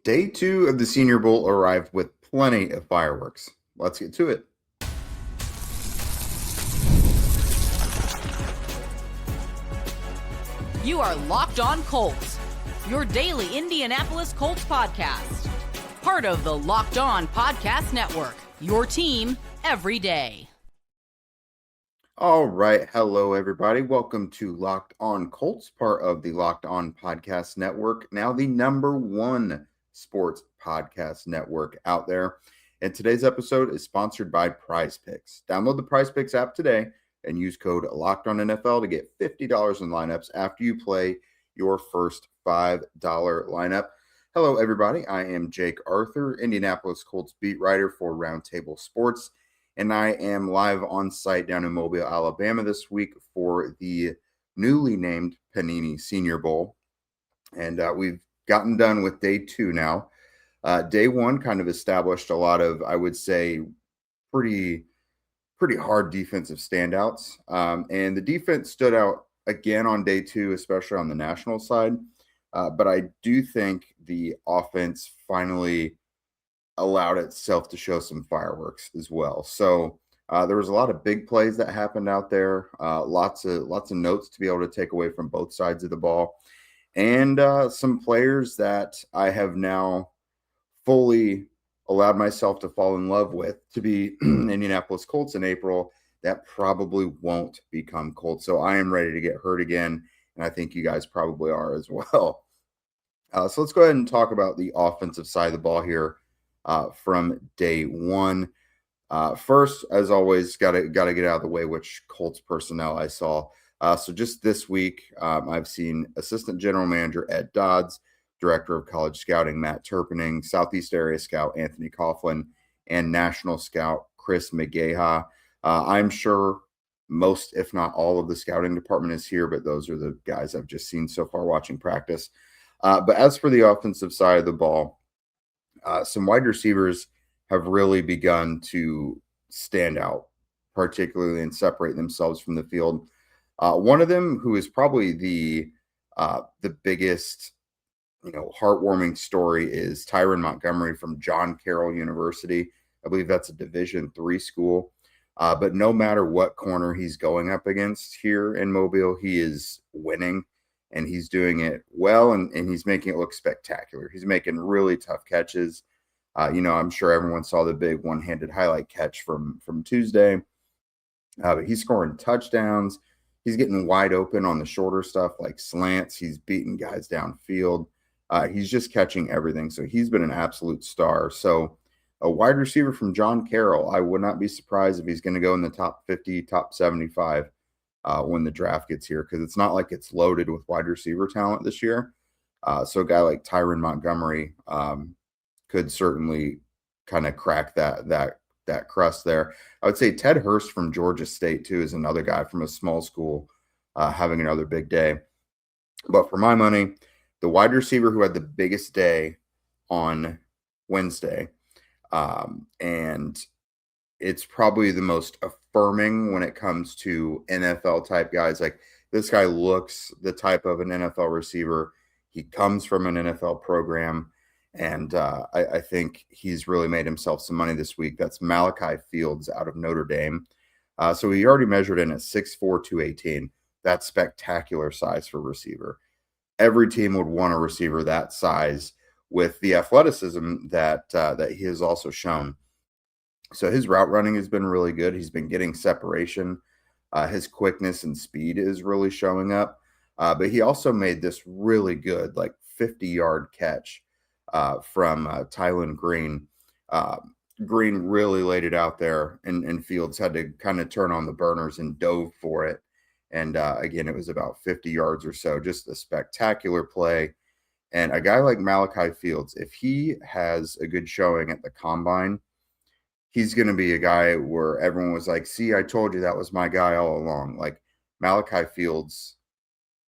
Day two of the Senior Bowl arrived with plenty of fireworks. Let's get to it. You are Locked On Colts, your daily Indianapolis Colts podcast. Part of the Locked On Podcast Network, your team every day. All right. Hello, everybody. Welcome to Locked On Colts, part of the Locked On Podcast Network, now the number one sports podcast network out there. And today's episode is sponsored by PrizePicks. Download the PrizePicks app today and use code LOCKEDONNFL to get $50 in lineups after you play your first $5 lineup. Hello, everybody. I am Jake Arthur, Indianapolis Colts beat writer for Roundtable Sports, and I am live on site down in Mobile, Alabama this week for the newly named Panini Senior Bowl. And we've gotten done with day two now. Day one kind of established a lot of, I would say, pretty hard defensive standouts. And the defense stood out again on day two, especially on the national side. But I do think the offense finally allowed itself to show some fireworks as well. So there was a lot of big plays that happened out there. Lots of notes to be able to take away from both sides of the ball. And some players that I have now fully allowed myself to fall in love with to be Indianapolis Colts in April that probably won't become Colts. So I am ready to get hurt again, and I think you guys probably are as well. So let's go ahead and talk about the offensive side of the ball here from day one. First, as always, gotta get out of the way which Colts personnel I saw. So just this week, I've seen Assistant General Manager Ed Dodds, Director of College Scouting Matt Turpening, Southeast Area Scout Anthony Coughlin, and National Scout Chris McGaha. I'm sure most, if not all, of the scouting department is here, but those are the guys I've just seen so far watching practice. But as for the offensive side of the ball, some wide receivers have really begun to stand out, particularly and separate themselves from the field. One of them, who is probably the biggest, heartwarming story, is Tyron Montgomery from John Carroll University. I believe that's a Division III school. But no matter what corner he's going up against here in Mobile, he is winning, and he's doing it well, and he's making it look spectacular. He's making really tough catches. I'm sure everyone saw the big one-handed highlight catch from Tuesday. But he's scoring touchdowns. He's getting wide open on the shorter stuff like slants. He's beating guys downfield. He's just catching everything. So he's been an absolute star. So a wide receiver from John Carroll, I would not be surprised if he's going to go in the top 50, top 75 when the draft gets here, because it's not like it's loaded with wide receiver talent this year. So a guy like Tyron Montgomery could certainly kind of crack that crust there. I would say Ted Hurst from Georgia State, too, is another guy from a small school having another big day. But for my money, the wide receiver who had the biggest day on Wednesday, and it's probably the most affirming when it comes to NFL-type guys. Like, this guy looks the type of an NFL receiver. He comes from an NFL program. And I think he's really made himself some money this week. That's Malachi Fields out of Notre Dame. So he already measured in at 6'4", 218. That's spectacular size for receiver. Every team would want a receiver that size with the athleticism that he has also shown. So his route running has been really good. He's been getting separation. His quickness and speed is really showing up. But he also made this really good, 50-yard catch from Tylen Green. Green really laid it out there, and Fields had to kind of turn on the burners and dove for it. And again, it was about 50 yards or so. Just a spectacular play. And a guy like Malachi Fields, if he has a good showing at the combine, he's going to be a guy where everyone was like, see, I told you that was my guy all along. Like, Malachi Fields,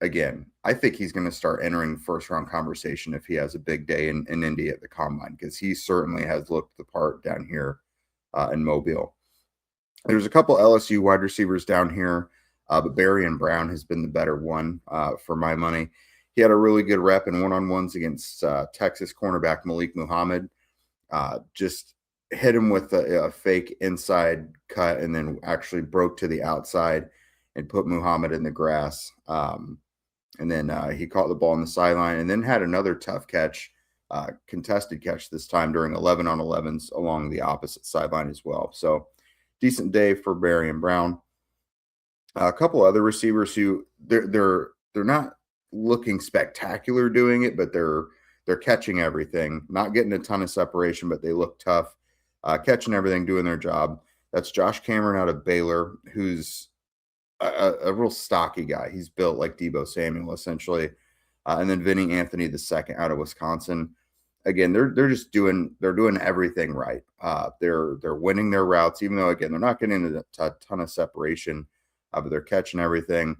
again, I think he's going to start entering first-round conversation if he has a big day in Indy at the combine, because he certainly has looked the part down here in Mobile. There's a couple LSU wide receivers down here, but Barry and Brown has been the better one for my money. He had a really good rep in one-on-ones against Texas cornerback Malik Muhammad. Just hit him with a fake inside cut and then actually broke to the outside and put Muhammad in the grass. And then he caught the ball on the sideline and then had another tough catch, contested catch this time during 11-on-11s along the opposite sideline as well. So decent day for Barry and Brown. A couple other receivers who they're not looking spectacular doing it, but they're catching everything, not getting a ton of separation, but they look tough, catching everything, doing their job. That's Josh Cameron out of Baylor, who's a real stocky guy. He's built like Deebo Samuel, essentially. And then Vinny Anthony the second out of Wisconsin. Again, they're doing everything right. They're winning their routes, even though, again, they're not getting a ton of separation, but they're catching everything.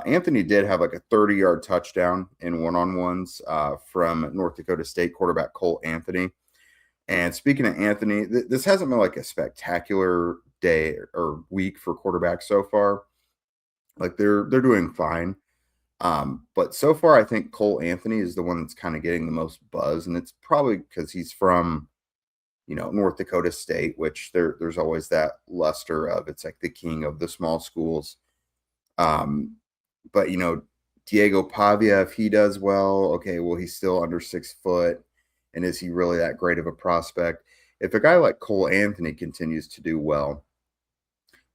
Anthony did have like a 30-yard touchdown in one-on-ones from North Dakota State quarterback Cole Anthony. And speaking of Anthony, this hasn't been like a spectacular day or week for quarterbacks so far. Like they're doing fine. But so far, I think Cole Anthony is the one that's kind of getting the most buzz. And it's probably because he's from, North Dakota State, which there's always that luster of it's like the king of the small schools. But, Diego Pavia, if he does well, okay, well, he's still under 6 foot. And is he really that great of a prospect? If a guy like Cole Anthony continues to do well,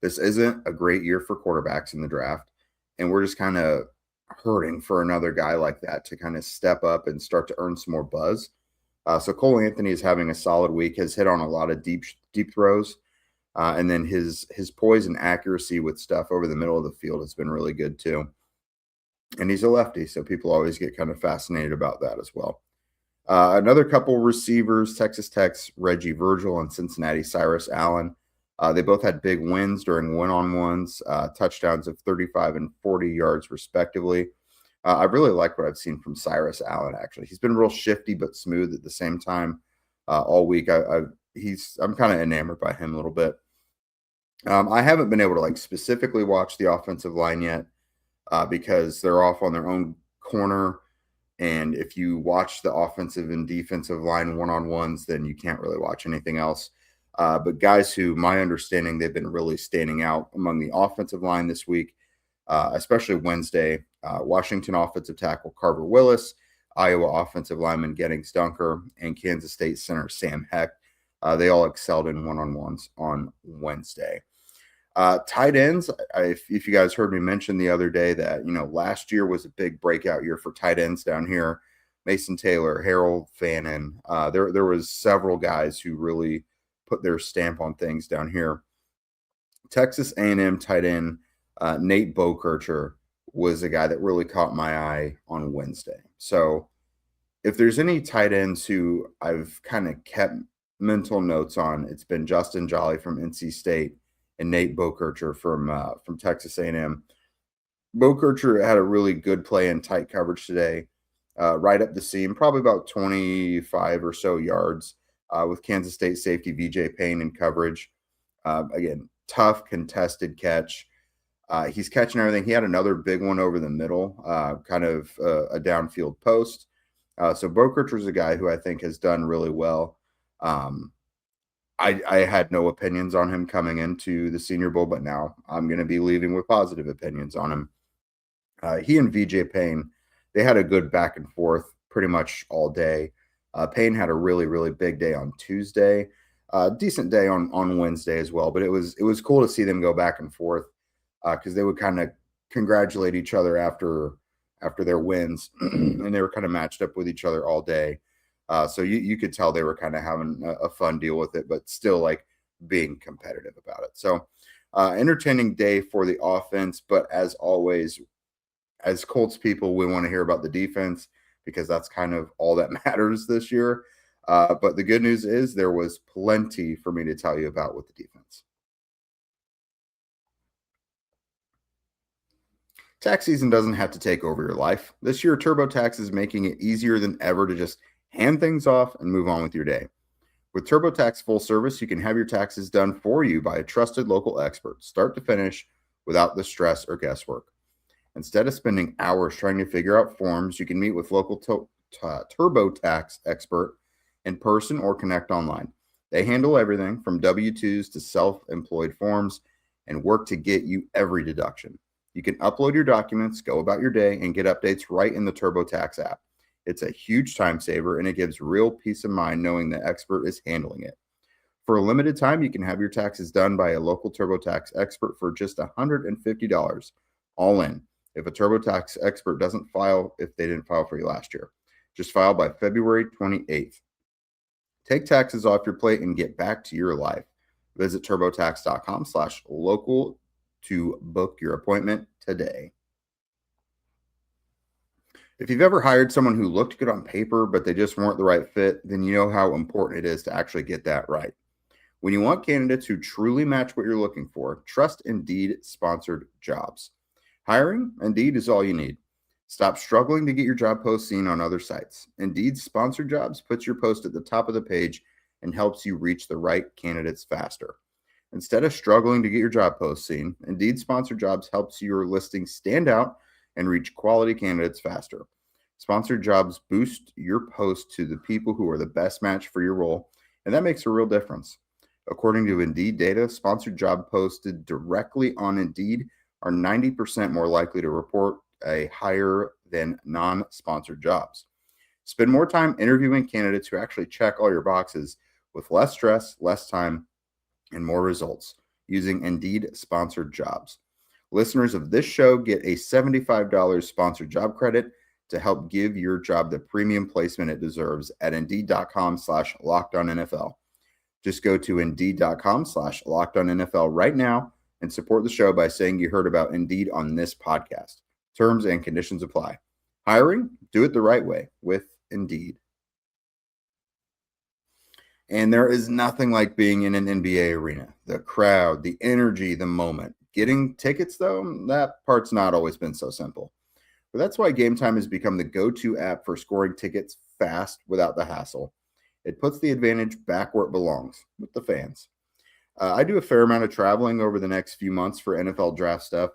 this isn't a great year for quarterbacks in the draft. And we're just kind of hurting for another guy like that to kind of step up and start to earn some more buzz. So Cole Anthony is having a solid week, has hit on a lot of deep throws. And then his poise and accuracy with stuff over the middle of the field has been really good too. And he's a lefty, so people always get kind of fascinated about that as well. Another couple receivers, Texas Tech's Reggie Virgil and Cincinnati Cyrus Allen. They both had big wins during one-on-ones, touchdowns of 35 and 40 yards respectively. I really like what I've seen from Cyrus Allen, actually. He's been real shifty but smooth at the same time all week. I'm kind of enamored by him a little bit. I haven't been able to like specifically watch the offensive line yet because they're off on their own corner. And if you watch the offensive and defensive line one-on-ones, then you can't really watch anything else. But guys who, my understanding, they've been really standing out among the offensive line this week, especially Wednesday. Washington offensive tackle Carver Willis, Iowa offensive lineman Gettings Dunker, and Kansas State center Sam Heck. They all excelled in one-on-ones on Wednesday. Tight ends, if you guys heard me mention the other day that, last year was a big breakout year for tight ends down here. Mason Taylor, Harold Fannin. There was several guys who really put their stamp on things down here. Texas A&M tight end Nate Bokircher was a guy that really caught my eye on Wednesday. So if there's any tight ends who I've kind of kept mental notes on, it's been Justin Jolly from NC State and Nate Bokircher from Texas A&M. Bokircher had a really good play in tight coverage today, right up the seam, probably about 25 or so yards with Kansas State safety VJ Payne in coverage. Again, tough contested catch. He's catching everything. He had another big one over the middle, kind of a downfield post. So Bokircher's a guy who I think has done really well. I had no opinions on him coming into the Senior Bowl, but now I'm going to be leaving with positive opinions on him. He and VJ Payne, they had a good back and forth pretty much all day. Payne had a really, really big day on Tuesday, decent day on Wednesday as well. But it was cool to see them go back and forth because they would kind of congratulate each other after their wins, and they were kind of matched up with each other all day. So you could tell they were kind of having a fun deal with it, but still like being competitive about it. So entertaining day for the offense. But as always, as Colts people, we want to hear about the defense because that's kind of all that matters this year. But the good news is there was plenty for me to tell you about with the defense. Tax season doesn't have to take over your life. This year, TurboTax is making it easier than ever to just hand things off and move on with your day. With TurboTax full service, you can have your taxes done for you by a trusted local expert, start to finish, without the stress or guesswork. Instead of spending hours trying to figure out forms, you can meet with local TurboTax expert in person or connect online. They handle everything from W-2s to self-employed forms and work to get you every deduction. You can upload your documents, go about your day, and get updates right in the TurboTax app. It's a huge time saver, and it gives real peace of mind knowing the expert is handling it. For a limited time, you can have your taxes done by a local TurboTax expert for just $150, all in. If a TurboTax expert doesn't file, if they didn't file for you last year, just file by February 28th. Take taxes off your plate and get back to your life. Visit turbotax.com/local to book your appointment today. If you've ever hired someone who looked good on paper, but they just weren't the right fit, then you know how important it is to actually get that right. When you want candidates who truly match what you're looking for, trust Indeed sponsored jobs. Hiring, Indeed is all you need. Stop struggling to get your job post seen on other sites. Indeed sponsored jobs puts your post at the top of the page and helps you reach the right candidates faster. Instead of struggling to get your job post seen, Indeed sponsored jobs helps your listing stand out and reach quality candidates faster. Sponsored jobs boost your post to the people who are the best match for your role, and that makes a real difference. According to Indeed data, sponsored job posted directly on Indeed are 90% more likely to report a higher than non-sponsored jobs. Spend more time interviewing candidates who actually check all your boxes with less stress, less time, and more results using Indeed sponsored jobs. Listeners of this show get a $75 sponsored job credit to help give your job the premium placement it deserves at Indeed.com/LockedOnNFL. Just go to Indeed.com/LockedOnNFL right now and support the show by saying you heard about Indeed on this podcast. Terms and conditions apply. Hiring? Do it the right way with Indeed. And there is nothing like being in an NBA arena. The crowd, the energy, the moment. Getting tickets, though, that part's not always been so simple. But that's why Gametime has become the go-to app for scoring tickets fast without the hassle. It puts the advantage back where it belongs, with the fans. I do a fair amount of traveling over the next few months for NFL draft stuff.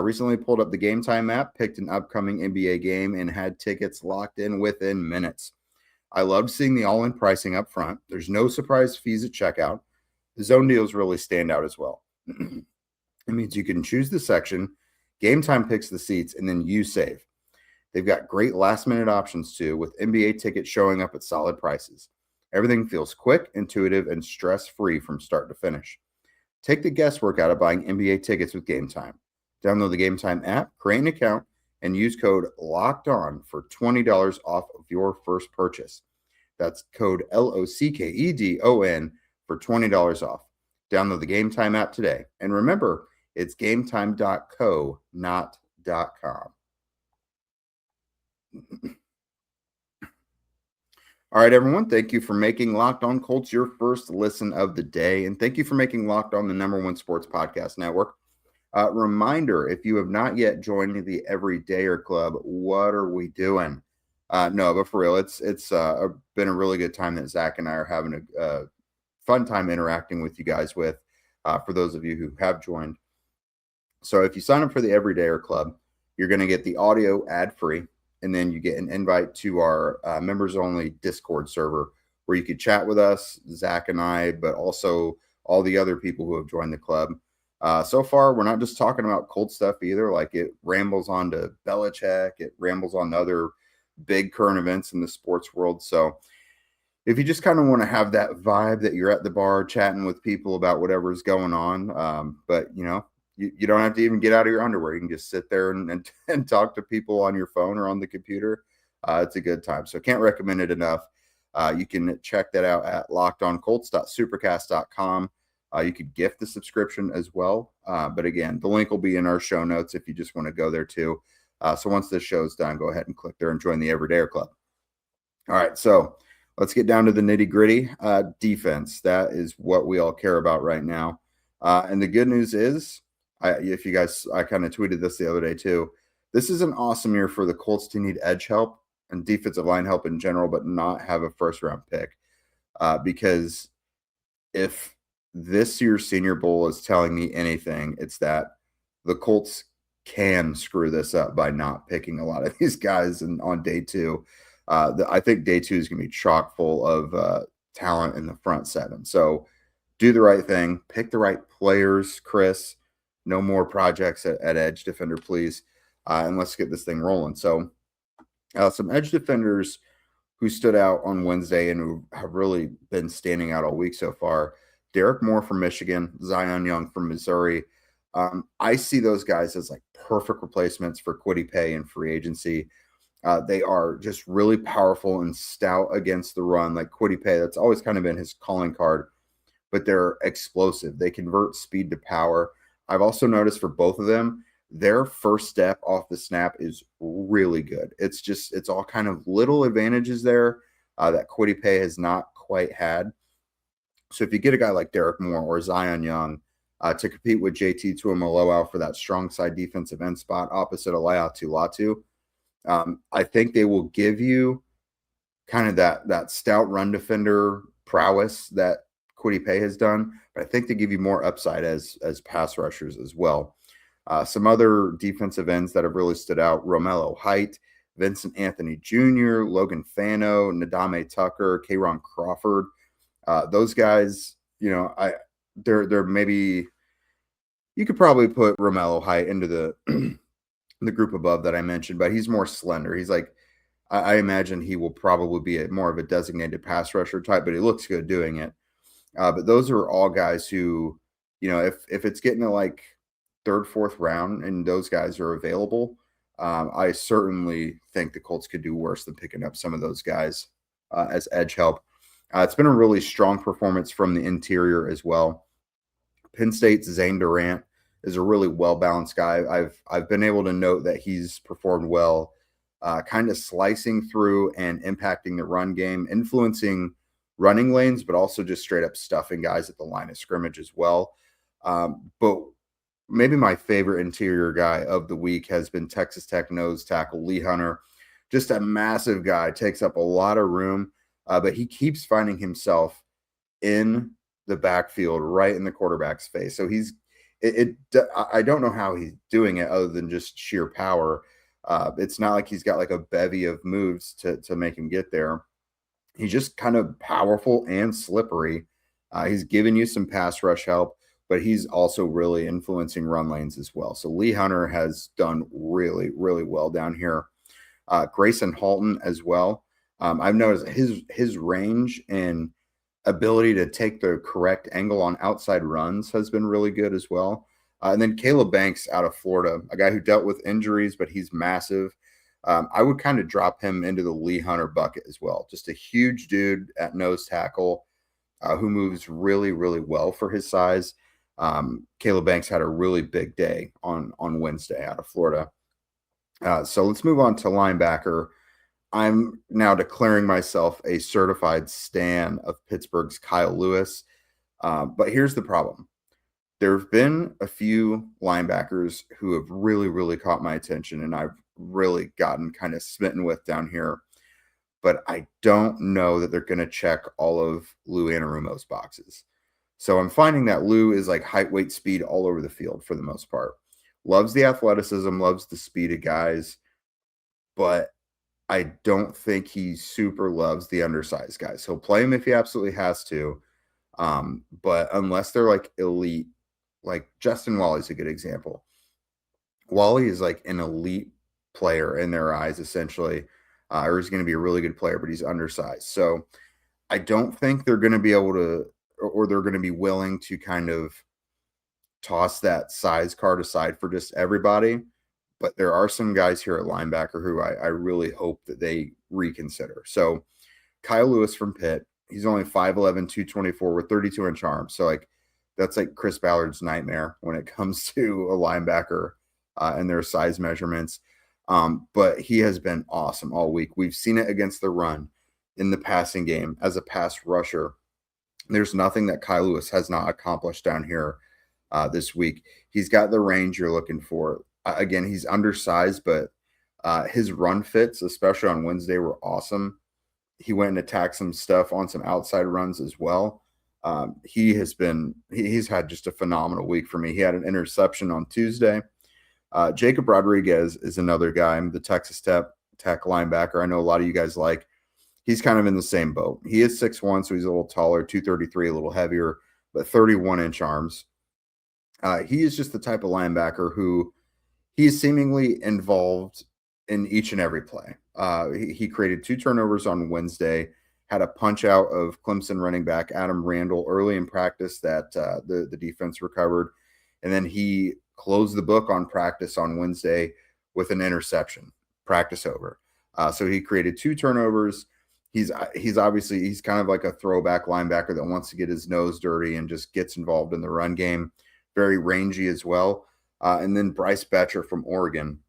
Recently pulled up the Gametime app, picked an upcoming NBA game, and had tickets locked in within minutes. I loved seeing the all-in pricing up front. There's no surprise fees at checkout. The zone deals really stand out as well. It means you can choose the section, Gametime picks the seats, and then you save. They've got great last-minute options too, with NBA tickets showing up at solid prices. Everything feels quick, intuitive, and stress-free from start to finish. Take the guesswork out of buying NBA tickets with Gametime. Download the Gametime app, create an account, and use code LOCKEDON for $20 off of your first purchase. That's code LOCKEDON for $20 off. Download the Gametime app today. And remember, it's gametime.co, not .com. All right, everyone. Thank you for making Locked On Colts your first listen of the day. And thank you for making Locked On the #1 sports podcast network. Reminder, if you have not yet joined the Everydayer Club, what are we doing? No, but for real, it's been a really good time that Zach and I are having a fun time interacting with you guys with, for those of you who have joined. So if you sign up for the Everydayer Club, you're going to get the audio ad-free, and then you get an invite to our members-only Discord server where you could chat with us, Zach and I, but also all the other people who have joined the club. So far, we're not just talking about Colt stuff either. Like, it rambles on to Belichick. It rambles on to other big current events in the sports world. So if you just kind of want to have that vibe that you're at the bar chatting with people about whatever's going on, but, you know, you don't have to even get out of your underwear. You can just sit there and talk to people on your phone or on the computer. It's a good time. So can't recommend it enough. You can check that out at lockedoncolts.supercast.com. You could gift the subscription as well. But again, the link will be in our show notes if you just want to go there too. So once this show's done, go ahead and click there and join the Everydayer Club. All right, so let's get down to the nitty gritty. Defense, that is what we all care about right now. And the good news is, I kind of tweeted this the other day too. This is an awesome year for the Colts to need edge help and defensive line help in general, but not have a first-round pick. Because if this year's Senior Bowl is telling me anything, it's that the Colts can screw this up by not picking a lot of these guys on day two. I think day two is going to be chock full of talent in the front seven. So do the right thing, pick the right players, Chris. No more projects at edge defender, please, and let's get this thing rolling. So some edge defenders who stood out on Wednesday and who have really been standing out all week so far. Derek Moore from Michigan, Zion Young from Missouri. I see those guys as like perfect replacements for Kwity Paye in free agency. They are just really powerful and stout against the run, like Kwity Paye. That's always kind of been his calling card, but they're explosive. They convert speed to power. I've also noticed for both of them, their first step off the snap is really good. It's all kind of little advantages there that Kwity Paye has not quite had. So if you get a guy like Derek Moore or Zion Young to compete with JT Tuimoloau for that strong side defensive end spot opposite Alaiatu Latu, I think they will give you kind of that stout run defender prowess that Kwity Paye has done, but I think they give you more upside as pass rushers as well. Some other defensive ends that have really stood out: Romello Height, Vincent Anthony Jr., Logan Fano, Nadame Tucker, K'Ron Crawford. Those guys, they're maybe you could probably put Romello Height into the group above that I mentioned, but he's more slender. He's like, I imagine he will probably be more of a designated pass rusher type, but he looks good doing it. But those are all guys who, if it's getting to like third, fourth round and those guys are available, I certainly think the Colts could do worse than picking up some of those guys as edge help. It's been a really strong performance from the interior as well. Penn State's Zane Durant is a really well-balanced guy. I've been able to note that he's performed well, kind of slicing through and impacting the run game, influencing running lanes, but also just straight up stuffing guys at the line of scrimmage as well. But maybe my favorite interior guy of the week has been Texas Tech nose tackle Lee Hunter. Just a massive guy, takes up a lot of room, but he keeps finding himself in the backfield right in the quarterback's face. So I don't know how he's doing it other than just sheer power. It's not like he's got like a bevy of moves to make him get there. He's just kind of powerful and slippery. He's giving you some pass rush help, but he's also really influencing run lanes as well. So Lee Hunter has done really, really well down here. Grayson Halton as well. I've noticed his range and ability to take the correct angle on outside runs has been really good as well. And then Caleb Banks out of Florida, a guy who dealt with injuries, but he's massive. I would kind of drop him into the Lee Hunter bucket as well. Just a huge dude at nose tackle who moves really, really well for his size. Caleb Banks had a really big day on Wednesday out of Florida. So let's move on to linebacker. I'm now declaring myself a certified stan of Pittsburgh's Kyle Lewis. But here's the problem. There have been a few linebackers who have really, really caught my attention, and I've really gotten kind of smitten with down here. But I don't know that they're going to check all of Lou Anarumo's boxes. So I'm finding that Lou is like height, weight, speed all over the field for the most part. Loves the athleticism, loves the speed of guys, but I don't think he super loves the undersized guys. He'll play him if he absolutely has to. But unless they're like elite, like Justin Wally's a good example. Wally is like an elite player in their eyes, essentially, or he's going to be a really good player, but he's undersized. So I don't think they're going to be able to, or they're going to be willing to kind of toss that size card aside for just everybody. But there are some guys here at linebacker who I really hope that they reconsider. So Kyle Lewis from Pitt, he's only 5'11", 224 with 32-inch arms. So like that's like Chris Ballard's nightmare when it comes to a linebacker and their size measurements. But he has been awesome all week. We've seen it against the run in the passing game as a pass rusher. There's nothing that Kyle Lewis has not accomplished down here this week. He's got the range you're looking for. Again, he's undersized, but his run fits, especially on Wednesday, were awesome. He went and attacked some stuff on some outside runs as well. He's had just a phenomenal week for me. He had an interception on Tuesday. Jacob Rodriguez is another guy, the Texas Tech linebacker. I know a lot of you guys like. He's kind of in the same boat. He is 6'1", so he's a little taller, 233, a little heavier, but 31-inch arms. He is just the type of linebacker who he is seemingly involved in each and every play. He created 2 turnovers on Wednesday, had a punch out of Clemson running back Adam Randall early in practice that the defense recovered. And then he closed the book on practice on Wednesday with an interception, practice over. So he created 2 turnovers. He's kind of like a throwback linebacker that wants to get his nose dirty and just gets involved in the run game. Very rangy as well. And then Bryce Betcher from Oregon,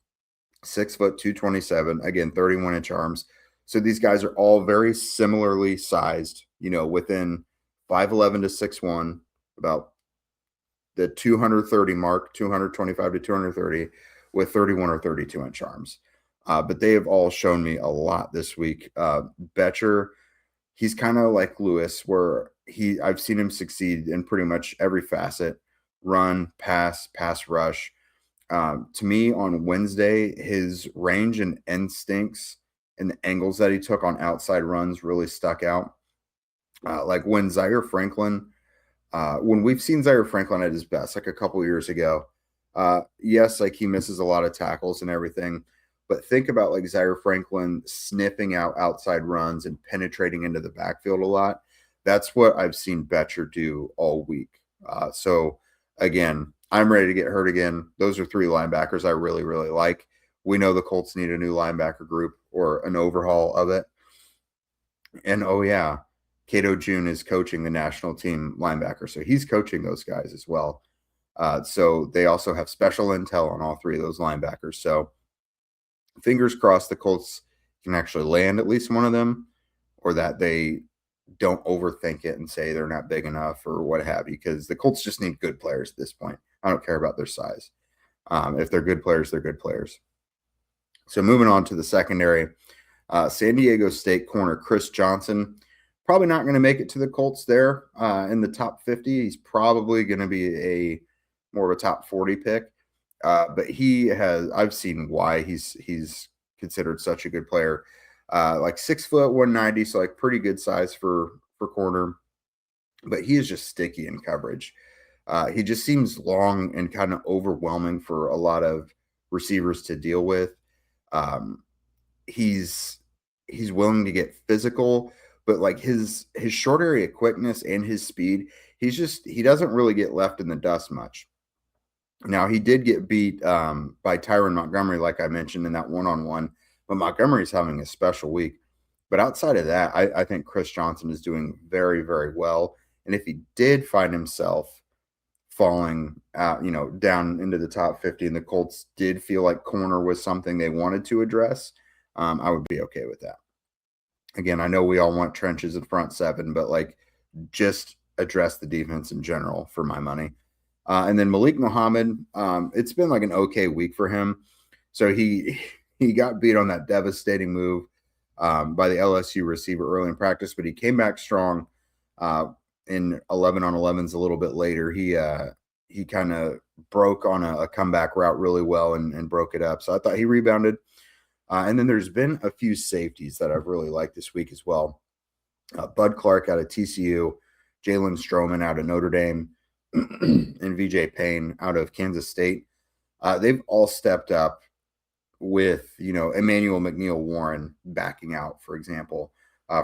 6 foot 227, again 31-inch arms. So these guys are all very similarly sized, within 5'11" to 6'1", about the 230 mark, 225 to 230, with 31 or 32-inch arms. But they have all shown me a lot this week. Betcher, he's kind of like Lewis, where I've seen him succeed in pretty much every facet: run, pass rush. To me, on Wednesday, his range and instincts and the angles that he took on outside runs really stuck out. Like when we've seen Zaire Franklin at his best, like a couple years ago, yes, like he misses a lot of tackles and everything, but think about like Zaire Franklin sniffing out outside runs and penetrating into the backfield a lot. That's what I've seen Betcher do all week. So again, I'm ready to get hurt again. Those are 3 linebackers I really, really like. We know the Colts need a new linebacker group or an overhaul of it. And oh yeah, Cato June is coaching the national team linebacker. So he's coaching those guys as well. So they also have special intel on all 3 of those linebackers. So fingers crossed the Colts can actually land at least one of them, or that they don't overthink it and say they're not big enough or what have you, because the Colts just need good players at this point. I don't care about their size. If they're good players, they're good players. So moving on to the secondary, San Diego State corner Chris Johnson, probably not going to make it to the Colts there in the top 50. He's probably going to be more of a top 40 pick. But I've seen why he's considered such a good player. Like 6 foot 190, so like pretty good size for corner, but he is just sticky in coverage. He just seems long and kind of overwhelming for a lot of receivers to deal with. He's willing to get physical, but like his short area quickness and his speed, he doesn't really get left in the dust much. Now, he did get beat by Tyron Montgomery, like I mentioned, in that one-on-one, but Montgomery's having a special week. But outside of that, I think Chris Johnson is doing very, very well. And if he did find himself falling out, down into the top 50, and the Colts did feel like corner was something they wanted to address, I would be okay with that. Again, I know we all want trenches in front 7, but like just address the defense in general for my money. And then Malik Muhammad, it's been like an okay week for him. So he got beat on that devastating move by the LSU receiver early in practice, but he came back strong in 11-on-11s a little bit later. He kind of broke on a comeback route really well and broke it up. So I thought he rebounded. And then there's been a few safeties that I've really liked this week as well. Bud Clark out of TCU, Jalen Stroman out of Notre Dame, and VJ Payne out of Kansas State. They've all stepped up with, Emmanuel McNeil Warren backing out, for example,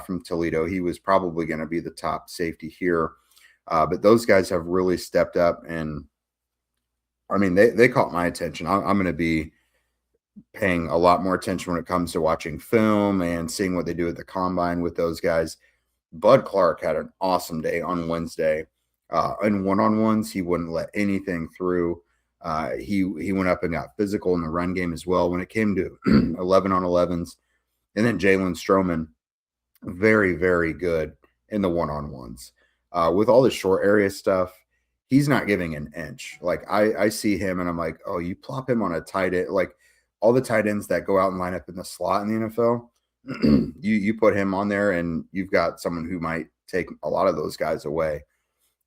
from Toledo. He was probably going to be the top safety here. But those guys have really stepped up, and I mean, they caught my attention. I'm going to be paying a lot more attention when it comes to watching film and seeing what they do at the combine with those guys. Bud Clark had an awesome day on Wednesday. In one-on-ones, he wouldn't let anything through. He went up and got physical in the run game as well when it came to 11-on-11s. And then Jalen Stroman, very, very good in the one-on-ones. With all the short area stuff, he's not giving an inch. Like I see him and I'm like, oh, you plop him on a tight end, like all the tight ends that go out and line up in the slot in the NFL, you put him on there and you've got someone who might take a lot of those guys away.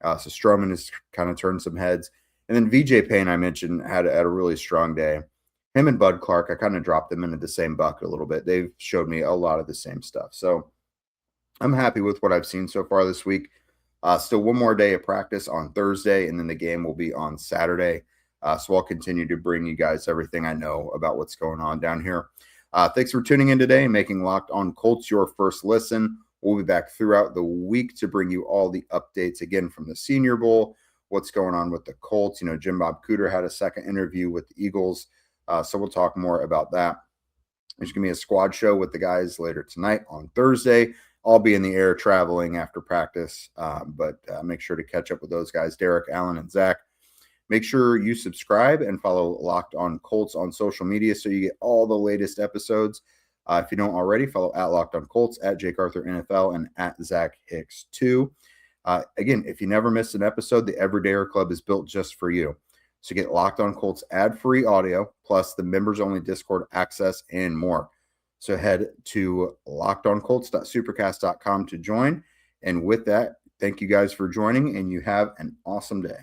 So Stroman has kind of turned some heads. And then VJ Payne, I mentioned, had a really strong day. Him and Bud Clark, I kind of dropped them into the same bucket a little bit. They've showed me a lot of the same stuff. So I'm happy with what I've seen so far this week. Still one more day of practice on Thursday, and then the game will be on Saturday. So I'll continue to bring you guys everything I know about what's going on down here. Thanks for tuning in today and making Locked On Colts your first listen. We'll be back throughout the week to bring you all the updates again from the Senior Bowl, what's going on with the Colts. Jim Bob Cooter had a second interview with the Eagles, so we'll talk more about that. There's going to be a squad show with the guys later tonight on Thursday. I'll be in the air traveling after practice, but make sure to catch up with those guys, Derek, Allen, and Zach. Make sure you subscribe and follow Locked On Colts on social media so you get all the latest episodes. If you don't already, follow at Locked On Colts, at Jake Arthur NFL, and at Zach Hicks 2. Again, if you never miss an episode, the Everydayer Club is built just for you. So get Locked On Colts ad-free audio, plus the members-only Discord access and more. So head to lockedoncolts.supercast.com to join. And with that, thank you guys for joining, and you have an awesome day.